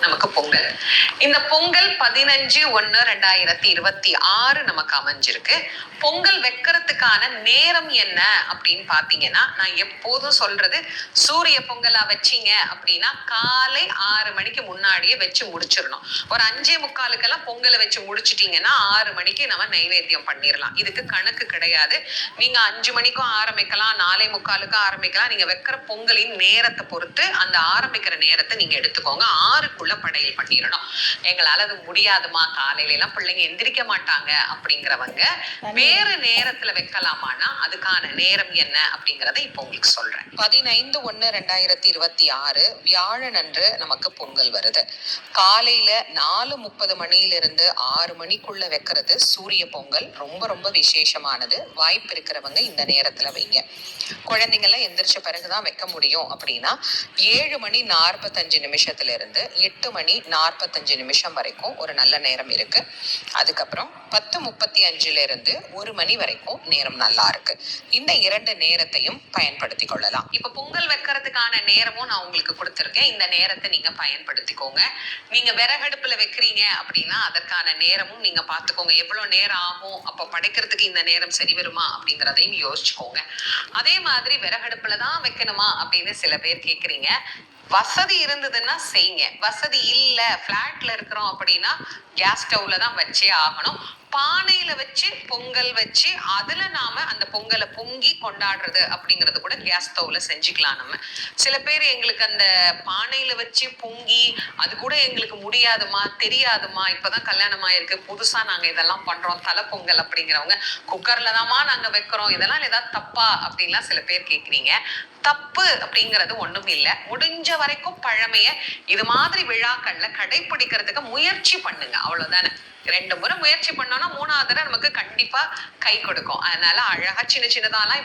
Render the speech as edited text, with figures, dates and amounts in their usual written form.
நமக்கு பொங்கல். இந்த பொங்கல் 15/1/2026 நமக்கு அமைஞ்சிருக்கு. பொங்கல் வைக்கிறதுக்கான நேரம் என்ன அப்படின்னு பாத்தீங்கன்னா, நான் எப்போதும் சொல்றது, சூரிய பொங்கலா வச்சீங்க அப்படின்னா காலை 6 மணிக்கு முன்னாடியே வச்சு முடிச்சிடணும். ஒரு 5:45 பொங்கலை வச்சு முடிச்சிட்டீங்கன்னா 6 மணிக்கு நம்ம நைவேத்தியம் பண்ணிடலாம். இதுக்கு கணக்கு கிடையாது. நீங்க 5 மணிக்கும் ஆரம்பிக்கலாம், 4:45க்கும் ஆரம்பிக்கலாம். நீங்க வைக்கிற பொங்கலின் நேரத்தை பொறுத்து அந்த ஆரம்பிக்கிற நேரத்தை நீங்க எடுத்துக்கோங்க. 6க்குள்ள படையல் பண்ணிடணும். எங்களால அது முடியாதுமா, காலையில எல்லாம் பிள்ளைங்க எந்திரிக்க மாட்டாங்க அப்படிங்கிறவங்க வேறு நேரத்துல வைக்கலாமான்னா அதுக்கான நேரம் என்ன அப்படிங்கறத இப்போ உங்களுக்கு சொல்றேன். 15/1/2026 வியாழன் அன்று நமக்கு பொங்கல் வருது. காலையில 4:30 மணியிலிருந்து 6 மணிக்குள்ள வைக்கிறது சூரிய பொங்கல். ரொம்ப ரொம்ப விசேஷமானது. வாய்ப்பு இருக்கிறவங்க இந்த நேரத்துல வைங்க. குழந்தைங்கெல்லாம் எந்திரிச்ச பிறகுதான் வைக்க முடியும் அப்படின்னா 7:45 இருந்து 8:45 வரைக்கும் ஒரு நல்ல நேரம் இருக்கு. அதுக்கப்புறம் 10:35 இருந்து 1 மணி வரைக்கும் நேரம் நல்லா இருக்கு. இந்த 2 நேரத்தையும் பயன்படுத்தி கொள்ளலாம். இப்ப பொங்கல் வைக்கிறதுக்கான நேரமும் நான் உங்களுக்கு கொடுத்திருக்கேன். இந்த நேரத்தை நீங்க பயன்படுத்திக்கோங்க. நீங்க விறகடுப்புல வைக்கிறீங்க அப்படின்னா அதற்கான நேரமும் நீங்க பாத்துக்கோங்க. எவ்வளவு நேரம் ஆகும், அப்ப படைக்கிறதுக்கு இந்த நேரம் சரி வருமா அப்படிங்கறதையும் யோசிச்சுக்கோங்க. அதே மாதிரி விறகடுப்புல தான் வைக்கணுமா அப்படின்னு சில பேர் கேக்குறீங்க. வசதி இருந்ததுன்னா செய்யுங்க. வசதி இல்ல, பிளாட்ல இருக்கிறோம் அப்படின்னா கேஸ் ஸ்டவ்ல தான் வச்சே ஆகணும். பானையில வச்சு பொங்கல் வச்சு அதுல நாம அந்த பொங்கலை பொங்கி கொண்டாடுறது அப்படிங்கறது கூட கேஸ் ஸ்டவ்ல செஞ்சுக்கலாம். நம்ம சில பேர் எங்களுக்கு அந்த பானையில வச்சு பொங்கி அது கூட எங்களுக்கு முடியாதுமா, தெரியாதுமா, இப்பதான் கல்யாணம் ஆயிருக்கு, புதுசா நாங்க இதெல்லாம் பண்றோம், தலை பொங்கல் அப்படிங்கிறவங்க குக்கர்ல தான்மா நாங்க வைக்கிறோம், இதெல்லாம் ஏதாவது தப்பா அப்படின்லாம் சில பேர் கேக்குறீங்க. தப்பு அப்படிங்கிறது ஒண்ணும் இல்லை. முடிஞ்ச வரைக்கும் பழமைய இது மாதிரி விழாக்கள்ல கடைபிடிக்கிறதுக்கு முயற்சி பண்ணுங்க, அவ்வளவுதானே. 2 முறை முயற்சி பண்ணோம்னா 3வது தடவை நமக்கு கண்டிப்பா கை கொடுக்கும். அதனால அழகா சின்ன சின்னதாலாம்